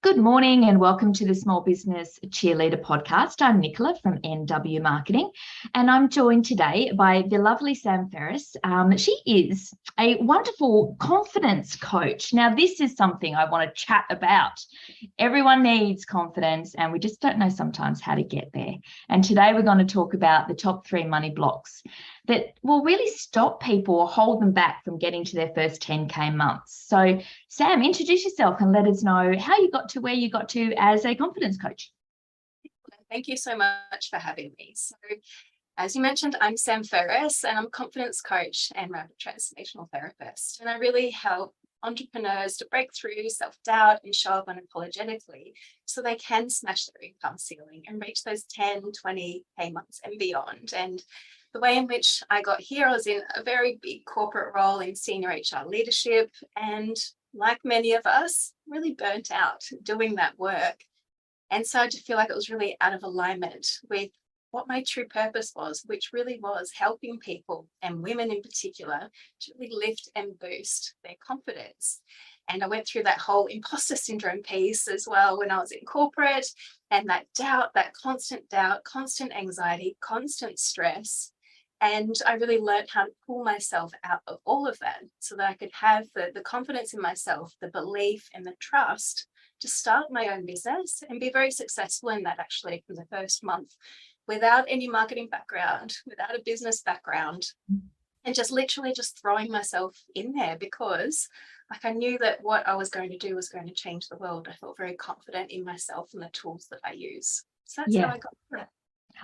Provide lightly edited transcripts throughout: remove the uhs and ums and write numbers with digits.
Good morning and welcome to the Small Business Cheerleader podcast. I'm Nicola from NW Marketing, and I'm joined today by the lovely Sam Ferres. She is a wonderful confidence coach. Now, this is something I want to chat about. Everyone needs confidence, and we just don't know sometimes how to get there. And today we're going to talk about the top 3 money blocks that will really stop people or hold them back from getting to their first 10K months. So, Sam, introduce yourself and let us know how you got to where you got to as a confidence coach. Thank you so much for having me. So, as you mentioned, I'm Sam Ferres, and I'm a confidence coach and rapid transformational therapist. And I really help entrepreneurs to break through self-doubt and show up unapologetically so they can smash their income ceiling and reach those 10, 20K months and beyond. And the way in which I got here, I was in a very big corporate role in senior HR leadership, and like many of us, really burnt out doing that work. And started to feel like it was really out of alignment with what my true purpose was, which really was helping people, and women in particular, to really lift and boost their confidence. And I went through that whole imposter syndrome piece as well when I was in corporate, and that doubt, constant anxiety, constant stress. And I really learned how to pull myself out of all of that so that I could have the confidence in myself, the belief and the trust to start my own business and be very successful in that, actually, for the first month, without any marketing background, without a business background, and just literally just throwing myself in there because I knew that what I was going to do was going to change the world. I felt very confident in myself and the tools that I use. So that's how I got there.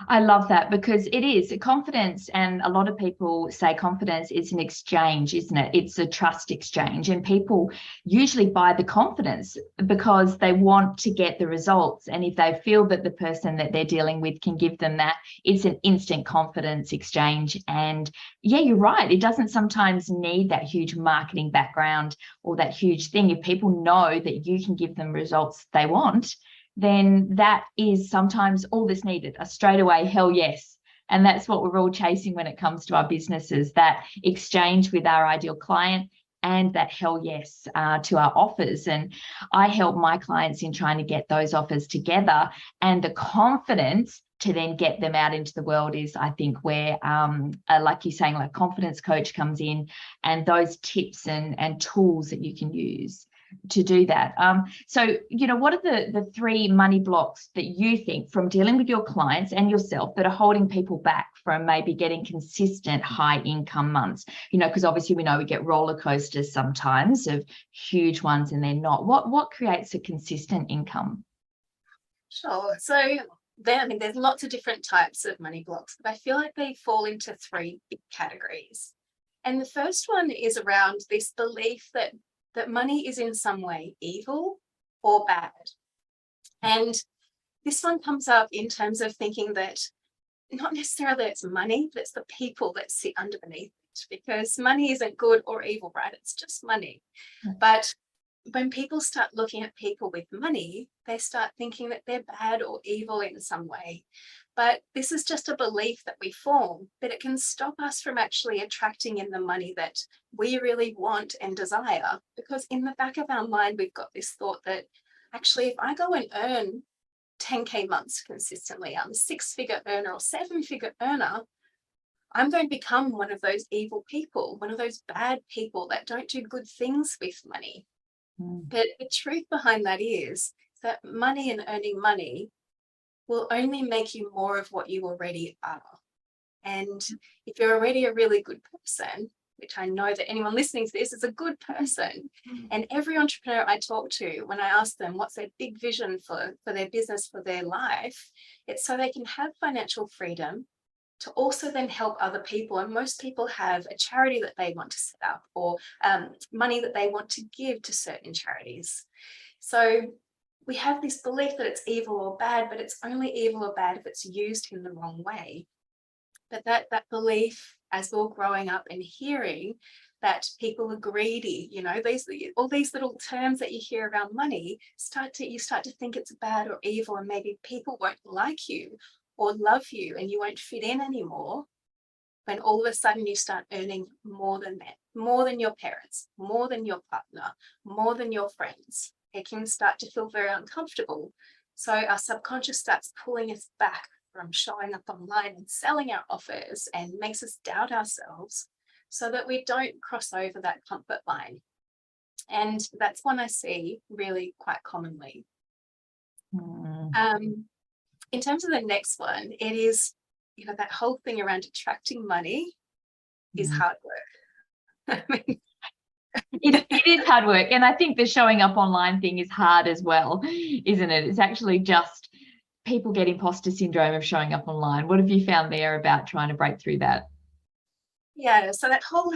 I love that because it is confidence, and a lot of people say confidence is an exchange, isn't it? It's a trust exchange, and people usually buy the confidence because they want to get the results, and if they feel that the person that they're dealing with can give them that, it's an instant confidence exchange. And yeah, you're right, it doesn't sometimes need that huge marketing background or that huge thing. If people know that you can give them results they want, then that is sometimes all that's needed, a straightaway hell yes. And that's what we're all chasing when it comes to our businesses, that exchange with our ideal client and that hell yes to our offers. And I help my clients in trying to get those offers together, and the confidence to then get them out into the world is, I think, where, like you're saying, like confidence coach comes in, and those tips and tools that you can use to do that. So, what are the 3 money blocks that you think, from dealing with your clients and yourself, that are holding people back from maybe getting consistent high income months? Because obviously we know we get roller coasters sometimes of huge ones and they're not. What creates a consistent income? Sure. So there's lots of different types of money blocks, but I feel like they fall into 3 big categories. And the first one is around this belief that money is in some way evil or bad. And this one comes up in terms of thinking that not necessarily it's money, but it's the people that sit underneath it, because money isn't good or evil, right? It's just money. But when people start looking at people with money, they start thinking that they're bad or evil in some way. But this is just a belief that we form, but it can stop us from actually attracting in the money that we really want and desire. Because in the back of our mind, we've got this thought that actually, if I go and earn 10K months consistently, I'm a 6-figure earner or 7-figure earner, I'm going to become one of those evil people, one of those bad people that don't do good things with money. But the truth behind that is that money and earning money will only make you more of what you already are. And if you're already a really good person, which I know that anyone listening to this is a good person, and every entrepreneur I talk to, when I ask them what's their big vision for their business, for their life, it's so they can have financial freedom to also then help other people. And most people have a charity that they want to set up, or money that they want to give to certain charities. So we have this belief that it's evil or bad, but it's only evil or bad if it's used in the wrong way. But that belief, as we're growing up and hearing that people are greedy, all these little terms that you hear around money, you start to think it's bad or evil, and maybe people won't like you or love you and you won't fit in anymore, when all of a sudden you start earning more than that, more than your parents, more than your partner, more than your friends. it can start to feel very uncomfortable. So our subconscious starts pulling us back from showing up online and selling our offers, and makes us doubt ourselves so that we don't cross over that comfort line. And that's one I see really quite commonly. In terms of the next one, it is, that whole thing around attracting money is hard work. I mean, it is hard work. And I think the showing up online thing is hard as well, isn't it? It's actually just people get imposter syndrome of showing up online. What have you found there about trying to break through that? Yeah, so that whole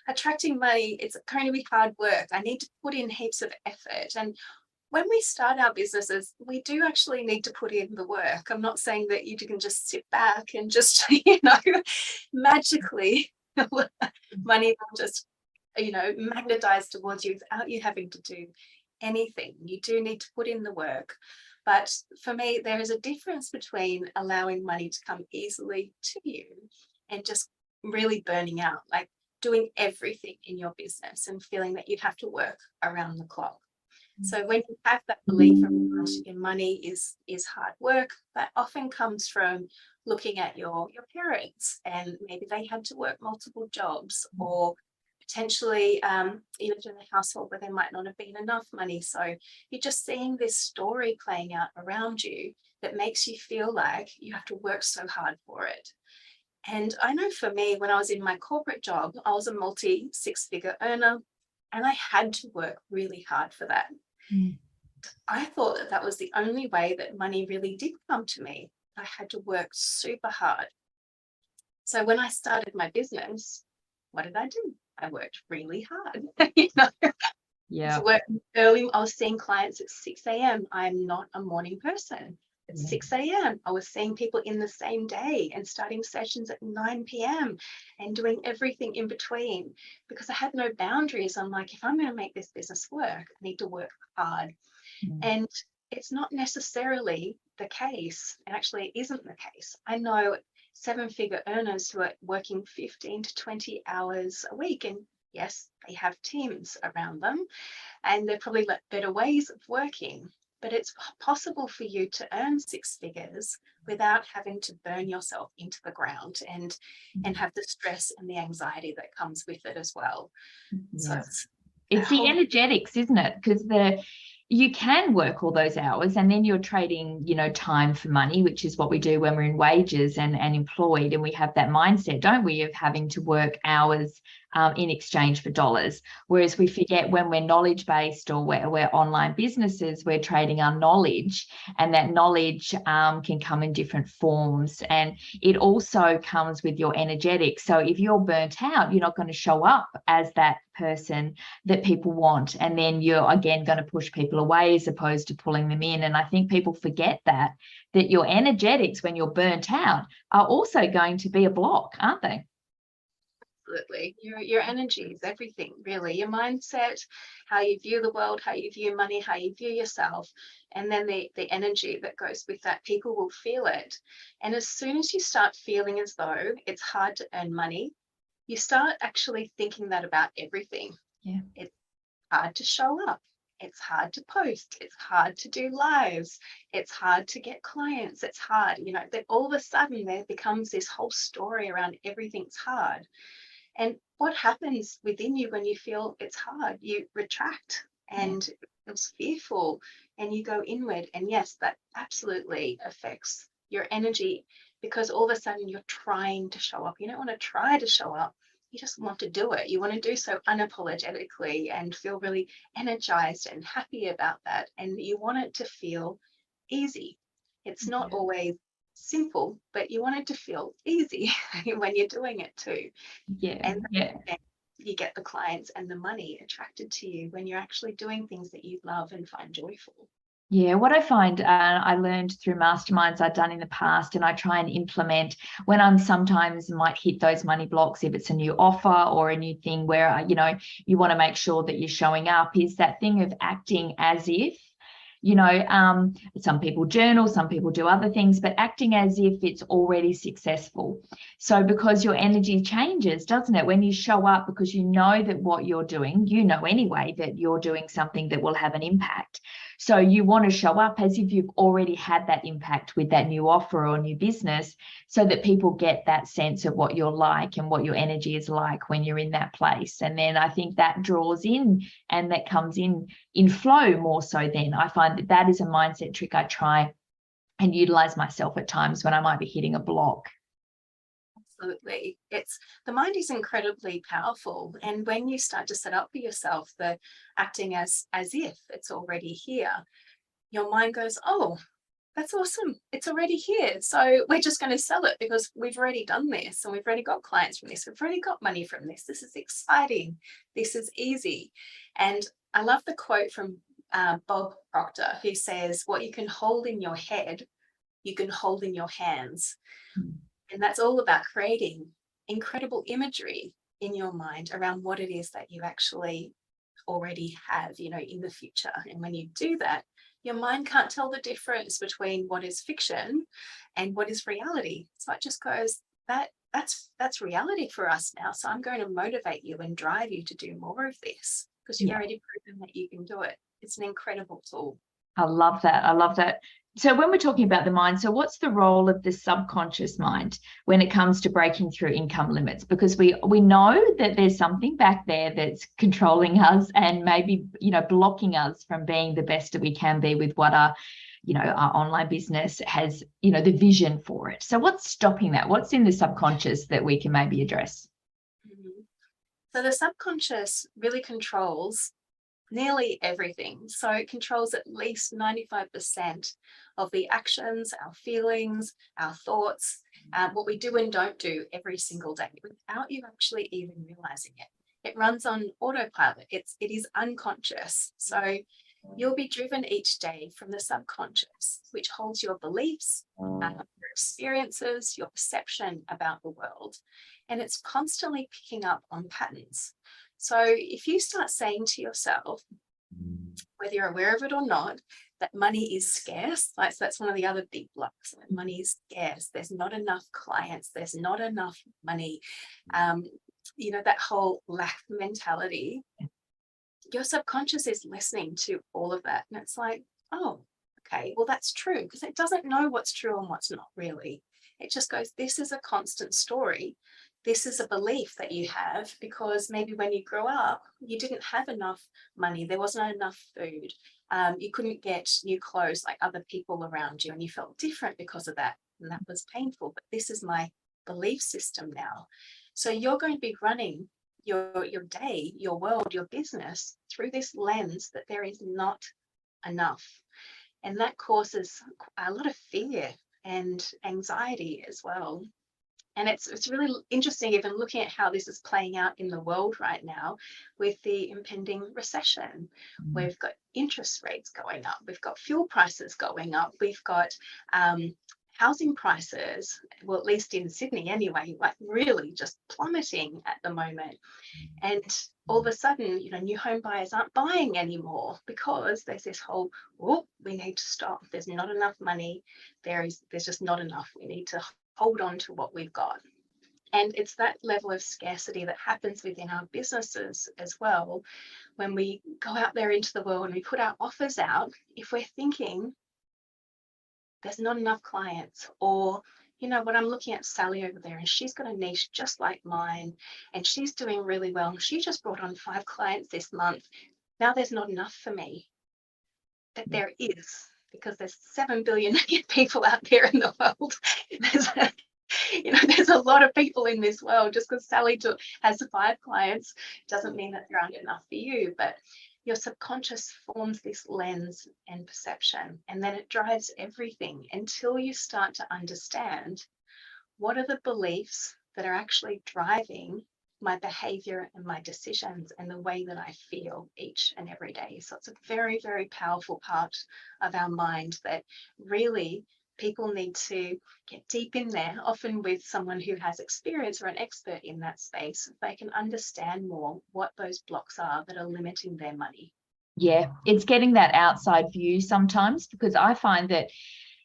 attracting money, it's going to be hard work. I need to put in heaps of effort. And when we start our businesses, we do actually need to put in the work. I'm not saying that you can just sit back and just, magically money will just, magnetize towards you without you having to do anything. You do need to put in the work. But for me, there is a difference between allowing money to come easily to you and just really burning out, like doing everything in your business and feeling that you have to work around the clock. So when you have that belief around your money is hard work, that often comes from looking at your parents, and maybe they had to work multiple jobs, or potentially you lived in a household where there might not have been enough money. So you're just seeing this story playing out around you that makes you feel like you have to work so hard for it. And I know for me, when I was in my corporate job, I was a multi six-figure earner, and I had to work really hard for that. I thought that was the only way that money really did come to me. I had to work super hard. So when I started my business, what did I do? I worked really hard. Yeah. Working early. I was seeing clients at 6 a.m. I'm not a morning person. At 6 a.m. I was seeing people in the same day and starting sessions at 9 p.m. and doing everything in between, because I had no boundaries. I'm like, if I'm going to make this business work, I need to work hard. And it's not necessarily the case. Actually, it isn't the case. I know 7-figure earners who are working 15 to 20 hours a week, and yes, they have teams around them, and they're probably better ways of working. But it's possible for you to earn 6 figures without having to burn yourself into the ground and have the stress and the anxiety that comes with it as well. So it's the energetics, isn't it? Because you can work all those hours, and then you're trading, time for money, which is what we do when we're in wages and employed, and we have that mindset, don't we, of having to work hours in exchange for dollars. Whereas we forget when we're knowledge-based, or we're online businesses, we're trading our knowledge, and that knowledge can come in different forms, and it also comes with your energetics. So if you're burnt out, you're not going to show up as that person that people want, and then you're again going to push people away as opposed to pulling them in. And I think people forget that your energetics, when you're burnt out, are also going to be a block, aren't they? Absolutely. Your energy is everything, really. Your mindset, how you view the world, how you view money, how you view yourself, and then the energy that goes with that. People will feel it. And as soon as you start feeling as though it's hard to earn money, you start actually thinking that about everything. Yeah. It's hard to show up. It's hard to post. It's hard to do lives. It's hard to get clients. It's hard, that all of a sudden there becomes this whole story around everything's hard. And what happens within you when you feel it's hard? You retract and it feels fearful, and you go inward. And yes, that absolutely affects your energy, because all of a sudden you're trying to show up. You don't want to try to show up. You just want to do it. You want to do so unapologetically and feel really energized and happy about that. And you want it to feel easy. It's not always simple, but you want it to feel easy when you're doing it too. And you get the clients and the money attracted to you when you're actually doing things that you love and find joyful. Yeah, what I find, I learned through masterminds I've done in the past, and I try and implement when I'm sometimes might hit those money blocks, if it's a new offer or a new thing where, you want to make sure that you're showing up, is that thing of acting as if Some people journal, some people do other things, but acting as if it's already successful. So because your energy changes, doesn't it? When you show up, because you know that what you're doing, you know anyway that you're doing something that will have an impact. So you want to show up as if you've already had that impact with that new offer or new business, so that people get that sense of what you're like and what your energy is like when you're in that place. And then I think that draws in, and that comes in flow more so. Then I find that that is a mindset trick I try and utilize myself at times when I might be hitting a block. Absolutely. The mind is incredibly powerful. And when you start to set up for yourself the acting as if it's already here, your mind goes, oh, that's awesome. It's already here. So we're just going to sell it because we've already done this and we've already got clients from this. We've already got money from this. This is exciting. This is easy. And I love the quote from Bob Proctor, who says, what you can hold in your head, you can hold in your hands. And that's all about creating incredible imagery in your mind around what it is that you actually already have, in the future. And when you do that, your mind can't tell the difference between what is fiction and what is reality. So it just goes, that's reality for us now. So I'm going to motivate you and drive you to do more of this because you've already proven that you can do it. It's an incredible tool. I love that. I love that. So when we're talking about the mind, so what's the role of the subconscious mind when it comes to breaking through income limits? Because we know that there's something back there that's controlling us and maybe, blocking us from being the best that we can be with what our online business has, the vision for it. So what's stopping that? What's in the subconscious that we can maybe address? So the subconscious really controls nearly everything. So it controls at least 95% of the actions, our feelings, our thoughts, what we do and don't do every single day without you actually even realizing it. It runs on autopilot. It is unconscious. So you'll be driven each day from the subconscious, which holds your beliefs, your experiences, your perception about the world. And it's constantly picking up on patterns. So if you start saying to yourself, whether you're aware of it or not, that money is scarce, so that's one of the other big blocks. Money is scarce. There's not enough clients. There's not enough money. That whole lack mentality. Your subconscious is listening to all of that. And it's like, oh, okay, well, that's true, because it doesn't know what's true and what's not really. It just goes, this is a constant story. This is a belief that you have because maybe when you grew up, you didn't have enough money. There wasn't enough food. You couldn't get new clothes like other people around you, and you felt different because of that. And that was painful. But this is my belief system now. So you're going to be running your day, your world, your business through this lens that there is not enough. And that causes a lot of fear and anxiety as well. And it's really interesting even looking at how this is playing out in the world right now with the impending recession. We've got interest rates going up. We've got fuel prices going up. We've got housing prices, well, at least in Sydney anyway, like really just plummeting at the moment. And all of a sudden, new home buyers aren't buying anymore because there's this whole, we need to stop. There's not enough money. There's just not enough. We need to hold on to what we've got. And it's that level of scarcity that happens within our businesses as well. When we go out there into the world and we put our offers out, if we're thinking there's not enough clients, or what, I'm looking at Sally over there and she's got a niche just like mine and she's doing really well. She just brought on 5 clients this month. Now there's not enough for me. But there is, because there's 7 billion people out there in the world. There's a lot of people in this world. Just because Sally has 5 clients doesn't mean that there aren't enough for you. But your subconscious forms this lens and perception, and then it drives everything until you start to understand what are the beliefs that are actually driving my behavior and my decisions and the way that I feel each and every day. So it's a very, very powerful part of our mind that really people need to get deep in there, often with someone who has experience or an expert in that space. They can understand more what those blocks are that are limiting their money. Yeah, it's getting that outside view sometimes, because I find that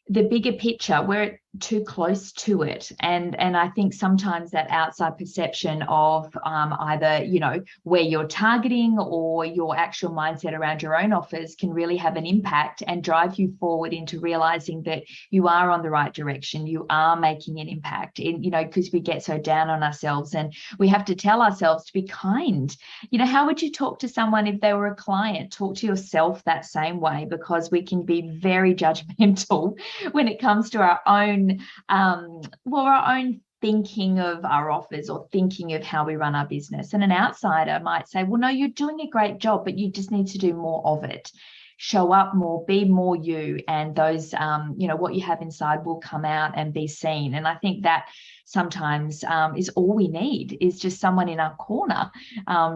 the bigger picture, we're too close to it, and I think sometimes that outside perception of either, you know, where you're targeting or your actual mindset around your own offers can really have an impact and drive you forward into realizing that you are on the right direction, you are making an impact in, you know, because we get so down on ourselves, and we have to tell ourselves to be kind. You know, how would you talk to someone if they were a client? Talk to yourself that same way, because we can be very judgmental when it comes to our own our own thinking of our offers or thinking of how we run our business. And an outsider might say, well, no, you're doing a great job, but you just need to do more of it. Show up more, be more you, and those you know, what you have inside will come out and be seen. And I think that sometimes is all we need, is just someone in our corner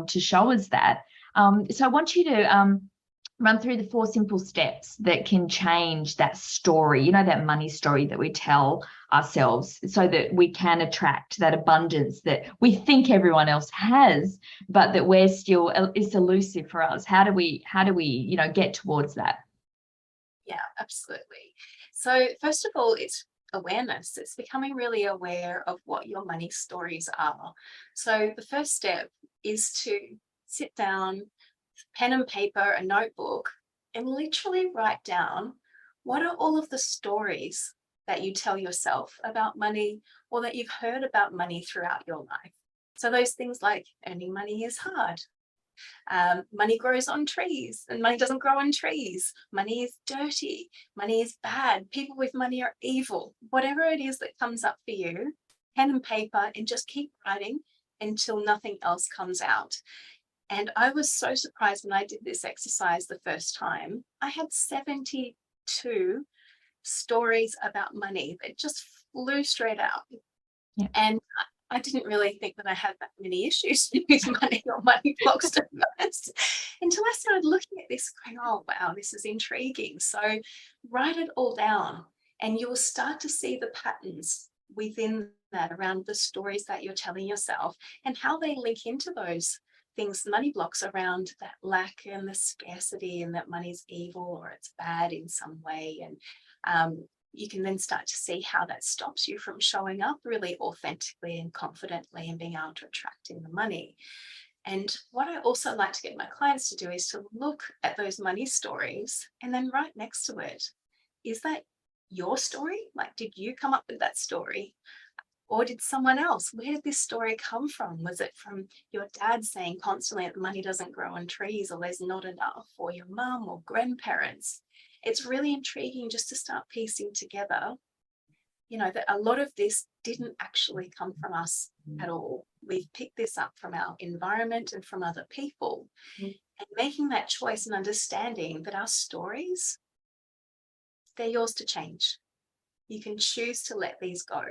to show us that. So I want you to run through the 4 simple steps that can change that story, you know, that money story that we tell ourselves, so that we can attract that abundance that we think everyone else has, but that we're still, it's elusive for us. How do we, you know, get towards that? Yeah, absolutely. So first of all, it's awareness. It's becoming really aware of what your money stories are. So the first step is to sit down, pen and paper, a notebook, and literally write down, what are all of the stories that you tell yourself about money, or that you've heard about money throughout your life. So those things like earning money is hard. Money grows on trees and money doesn't grow on trees. Money is dirty. Money is bad. People with money are evil. Whatever it is that comes up for you, pen and paper, and just keep writing until nothing else comes out. And I was so surprised when I did this exercise the first time. I had 72 stories about money that just flew straight out. Yeah. And I didn't really think that I had that many issues with money or money blocks to first, until I started looking at this going, oh, wow, this is intriguing. So write it all down and you'll start to see the patterns within that around the stories that you're telling yourself and how they link into those things, money blocks around that lack and the scarcity, and that money's evil or it's bad in some way. And you can then start to see how that stops you from showing up really authentically and confidently and being able to attract in the money. And what I also like to get my clients to do is to look at those money stories and then right next to it, is that your story? Like, did you come up with that story? Or did someone else? Where did this story come from? Was it from your dad saying constantly that money doesn't grow on trees, or there's not enough, or your mum or grandparents? It's really intriguing just to start piecing together, you know, that a lot of this didn't actually come from us at all. We've picked this up from our environment and from other people. And making that choice and understanding that our stories, they're yours to change. You can choose to let these go.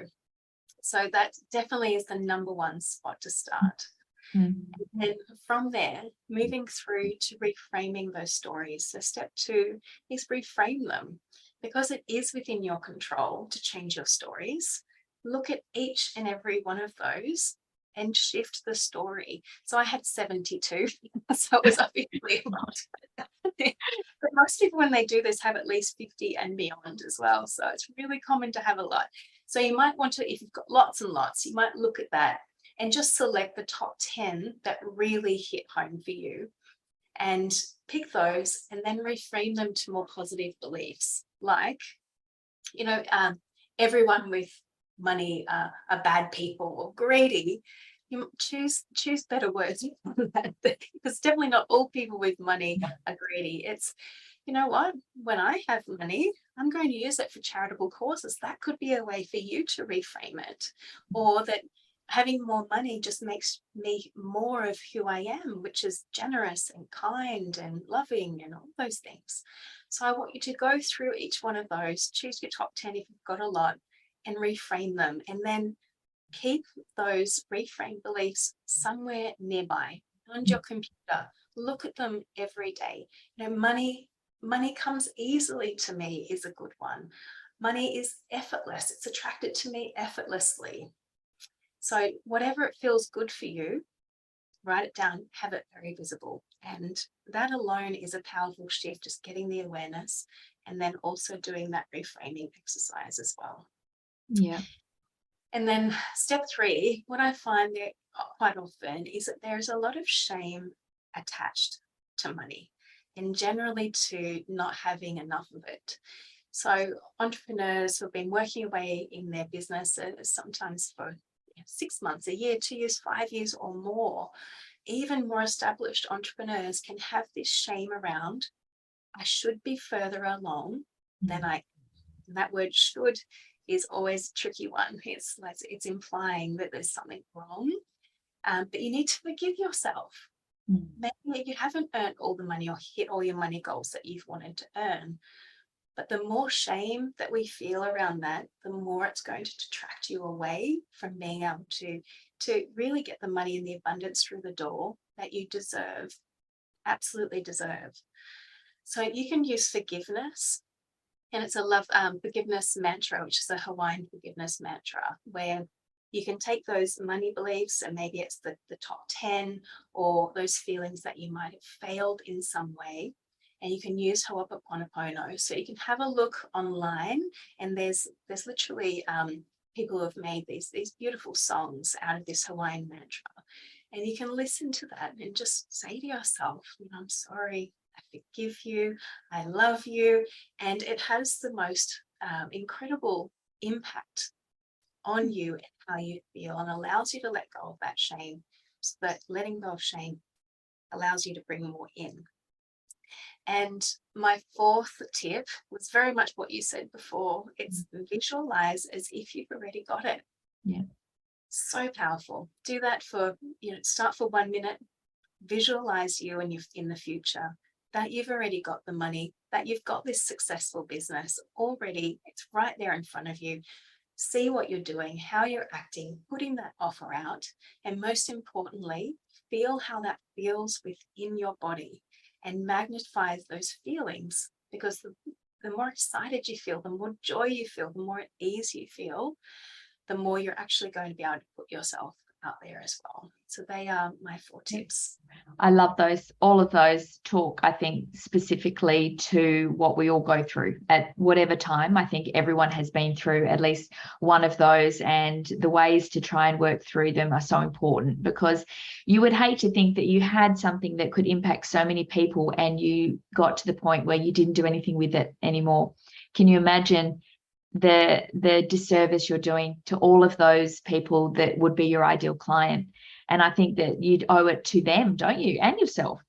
So that definitely is the number one spot to start. Mm-hmm. And from there, moving through to reframing those stories. So step 2 is reframe them, because it is within your control to change your stories. Look at each and every one of those and shift the story. So I had 72, so it was obviously a lot. But most people, when they do this, have at least 50 and beyond as well. So it's really common to have a lot. So you might want to, if you've got lots and lots, you might look at that and just select the top 10 that really hit home for you and pick those and then reframe them to more positive beliefs. Like, you know, everyone with money are bad people or greedy. You choose better words than that, because definitely not all people with money are greedy. It's, you know what, when I have money, I'm going to use it for charitable causes. That could be a way for you to reframe it. Or that having more money just makes me more of who I am, which is generous and kind and loving and all those things. So I want you to go through each one of those, choose your top 10 if you've got a lot, and reframe them. And then keep those reframed beliefs somewhere nearby on your computer. Look at them every day. You know, money comes easily to me is a good one. Money is effortless. It's attracted to me effortlessly. So whatever it feels good for you, write it down, have it very visible, And that alone is a powerful shift, just getting the awareness and then also doing that reframing exercise as well. Yeah. And then step 3, what I find there quite often is that there's a lot of shame attached to money, and generally to not having enough of it. So entrepreneurs who have been working away in their businesses, sometimes for 6 months, a year, 2 years, 5 years or more, even more established entrepreneurs can have this shame around, I should be further along than I am. And that word should is always a tricky one. It's implying that there's something wrong, but you need to forgive yourself. Maybe you haven't earned all the money or hit all your money goals that you've wanted to earn. But the more shame that we feel around that, the more it's going to detract you away from being able to really get the money and the abundance through the door that you deserve, absolutely deserve. So you can use forgiveness, and it's a love forgiveness mantra, which is a Hawaiian forgiveness mantra, where you can take those money beliefs, and maybe it's the top 10 or those feelings that you might have failed in some way, and you can use Ho'oponopono. So you can have a look online, and there's literally people who have made these beautiful songs out of this Hawaiian mantra, and you can listen to that and just say to yourself, I'm sorry, I forgive you, I love you. And it has the most incredible impact on you and how you feel, and allows you to let go of that shame. So that letting go of shame allows you to bring more in. And my 4th tip was very much what you said before. It's visualize as if you've already got it. Yeah. So powerful. Do that for, start for 1 minute. Visualize you and you in the future, that you've already got the money, that you've got this successful business already. It's right there in front of you. See what you're doing, how you're acting, putting that offer out. And most importantly, feel how that feels within your body, and magnify those feelings, because the more excited you feel, the more joy you feel, the more at ease you feel, the more you're actually going to be able to put yourself out there as well. So they are my 4 tips. I love those. All of those talk, I think, specifically to what we all go through at whatever time. I think everyone has been through at least one of those, and the ways to try and work through them are so important, because you would hate to think that you had something that could impact so many people and you got to the point where you didn't do anything with it anymore. Can you imagine the disservice you're doing to all of those people that would be your ideal client? And I think that you'd owe it to them, don't you, and yourself,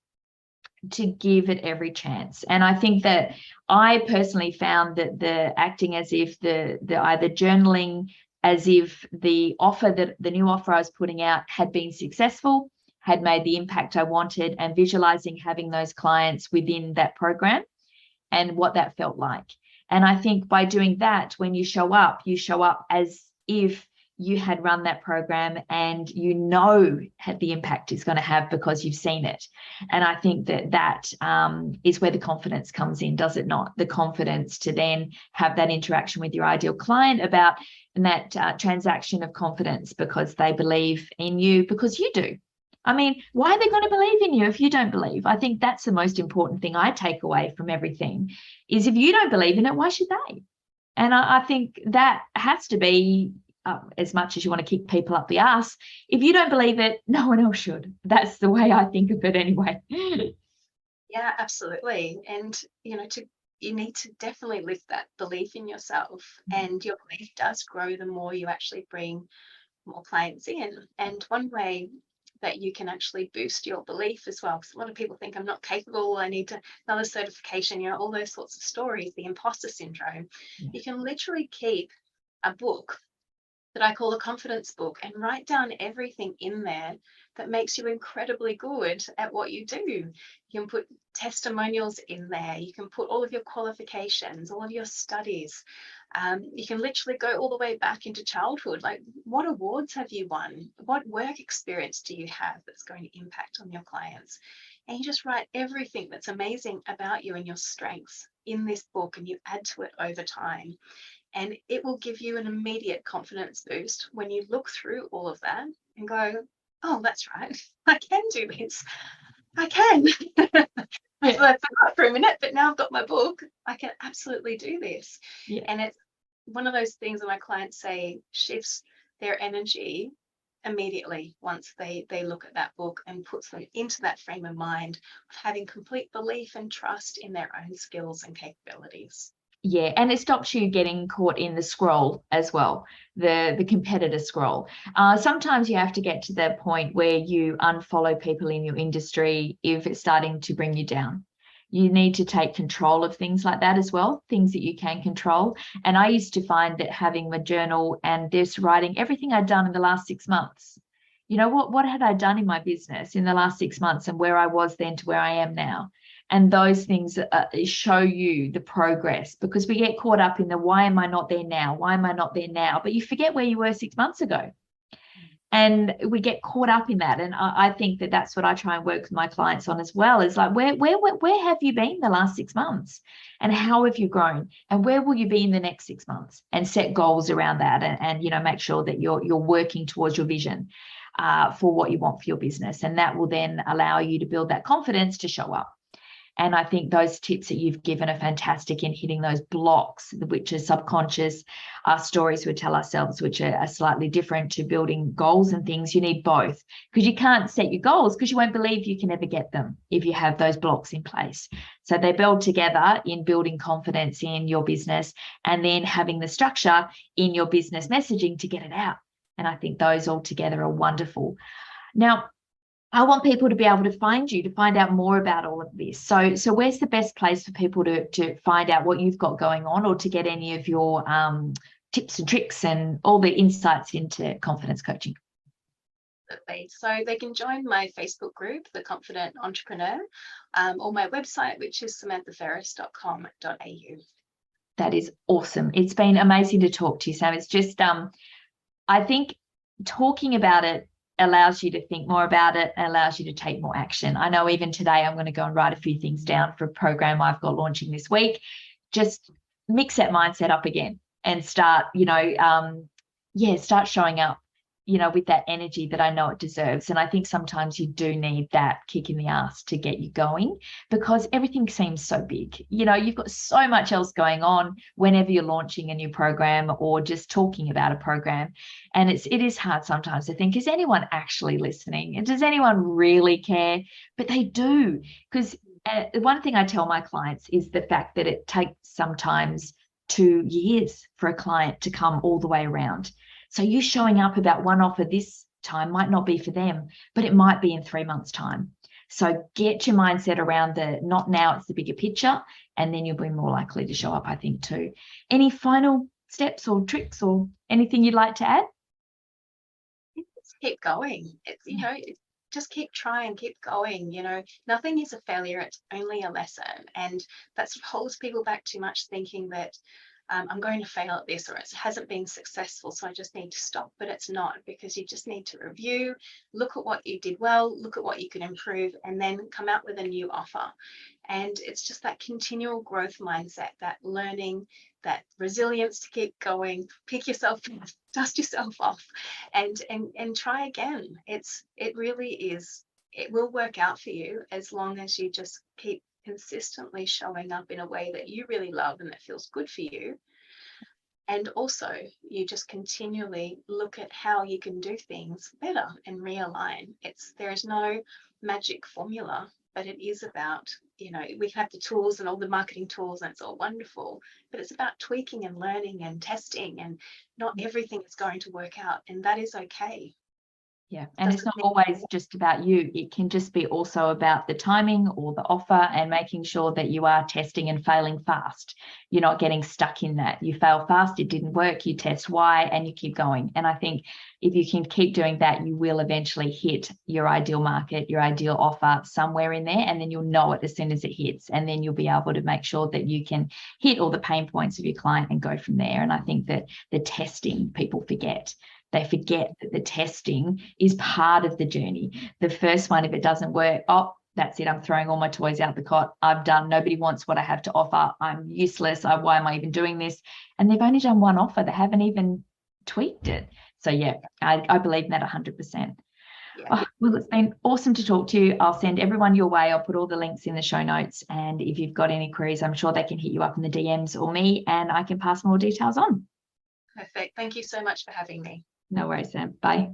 to give it every chance. And I think that I personally found that the acting as if the either journaling as if the offer, that the new offer I was putting out had been successful, had made the impact I wanted, and visualizing having those clients within that program and what that felt like. And I think by doing that, when you show up as if you had run that program, and the impact it's going to have because you've seen it. And I think that is where the confidence comes in, does it not? The confidence to then have that interaction with your ideal client about that transaction of confidence, because they believe in you because you do. I mean, why are they going to believe in you if you don't believe? I think that's the most important thing I take away from everything, is if you don't believe in it, why should they? And I think that has to be, as much as you want to kick people up the arse, if you don't believe it, no one else should. That's the way I think of it anyway. Yeah, absolutely. And, you need to definitely lift that belief in yourself, and your belief does grow the more you actually bring more clients in. And one way that you can actually boost your belief as well, because a lot of people think, I'm not capable, I need another certification, all those sorts of stories, the imposter syndrome. Yeah. You can literally keep a book that I call a confidence book, and write down everything in there that makes you incredibly good at what you do. You can put testimonials in there. You can put all of your qualifications, all of your studies. You can literally go all the way back into childhood. Like, what awards have you won? What work experience do you have that's going to impact on your clients? And you just write everything that's amazing about you and your strengths in this book, and you add to it over time. And it will give you an immediate confidence boost when you look through all of that and go, oh, that's right, I can do this. I can. I forgot for a minute, but now I've got my book. I can absolutely do this. Yeah. And it's one of those things that my clients say shifts their energy immediately once they look at that book, and puts them into that frame of mind of having complete belief and trust in their own skills and capabilities. Yeah, and it stops you getting caught in the scroll as well, the competitor scroll. Sometimes you have to get to the point where you unfollow people in your industry if it's starting to bring you down. You need to take control of things like that as well, things that you can control. And I used to find that having a journal and just writing everything I'd done in the last 6 months, what had I done in my business in the last 6 months, and where I was then to where I am now. And those things show you the progress, because we get caught up in the why am I not there now? Why am I not there now? But you forget where you were 6 months ago. And we get caught up in that. And I think that that's what I try and work with my clients on as well, is like, where have you been the last 6 months? And how have you grown? And where will you be in the next 6 months? And set goals around that, and make sure that you're working towards your vision for what you want for your business. And that will then allow you to build that confidence to show up. And I think those tips that you've given are fantastic in hitting those blocks, which are subconscious stories we tell ourselves, which are slightly different to building goals and things. You need both, because you can't set your goals because you won't believe you can ever get them if you have those blocks in place. So they build together in building confidence in your business, and then having the structure in your business messaging to get it out. And I think those all together are wonderful. Now, I want people to be able to find you, to find out more about all of this. So where's the best place for people to find out what you've got going on, or to get any of your tips and tricks and all the insights into confidence coaching? So they can join my Facebook group, The Confident Entrepreneur, or my website, which is samanthaferres.com.au. That is awesome. It's been amazing to talk to you, Sam. It's just, I think talking about it allows you to think more about it, and allows you to take more action. I know even today I'm going to go and write a few things down for a program I've got launching this week. Just mix that mindset up again and start, start showing up, with that energy that I know it deserves. And I think sometimes you do need that kick in the ass to get you going, because everything seems so big. You've got so much else going on whenever you're launching a new program or just talking about a program. And it is hard sometimes to think, is anyone actually listening? And does anyone really care? But they do, because one thing I tell my clients is the fact that it takes sometimes 2 years for a client to come all the way around. So you showing up about one offer this time might not be for them, but it might be in 3 months' time. So get your mindset around the not now, it's the bigger picture, and then you'll be more likely to show up, I think, too. Any final steps or tricks or anything you'd like to add? Just keep going. Just keep trying, keep going. Nothing is a failure, it's only a lesson. And that's what holds people back too much, thinking that I'm going to fail at this, or it hasn't been successful, so I just need to stop. But it's not, because you just need to review, look at what you did well, look at what you can improve, and then come out with a new offer. And it's just that continual growth mindset, that learning, that resilience to keep going, pick yourself up, dust yourself off, and try again. It really is. It will work out for you as long as you just keep consistently showing up in a way that you really love and that feels good for you. And also you just continually look at how you can do things better and realign. There is no magic formula, but it is about, we have the tools and all the marketing tools, and it's all wonderful, but it's about tweaking and learning and testing, and not everything is going to work out, and that is okay. Yeah, and it's not always just about you. It can just be also about the timing or the offer, and making sure that you are testing and failing fast. You're not getting stuck in that. You fail fast, it didn't work, you test why, and you keep going. And I think if you can keep doing that, you will eventually hit your ideal market, your ideal offer somewhere in there, and then you'll know it as soon as it hits. And then you'll be able to make sure that you can hit all the pain points of your client and go from there. And I think that the testing, people forget. They forget that the testing is part of the journey. The first one, if it doesn't work, that's it. I'm throwing all my toys out the cot. I've done. Nobody wants what I have to offer. I'm useless. Why am I even doing this? And they've only done one offer. They haven't even tweaked it. So yeah, I believe in that 100%. Yeah. Oh, well, it's been awesome to talk to you. I'll send everyone your way. I'll put all the links in the show notes. And if you've got any queries, I'm sure they can hit you up in the DMs or me, and I can pass more details on. Perfect. Thank you so much for having me. No worries, Sam. Bye.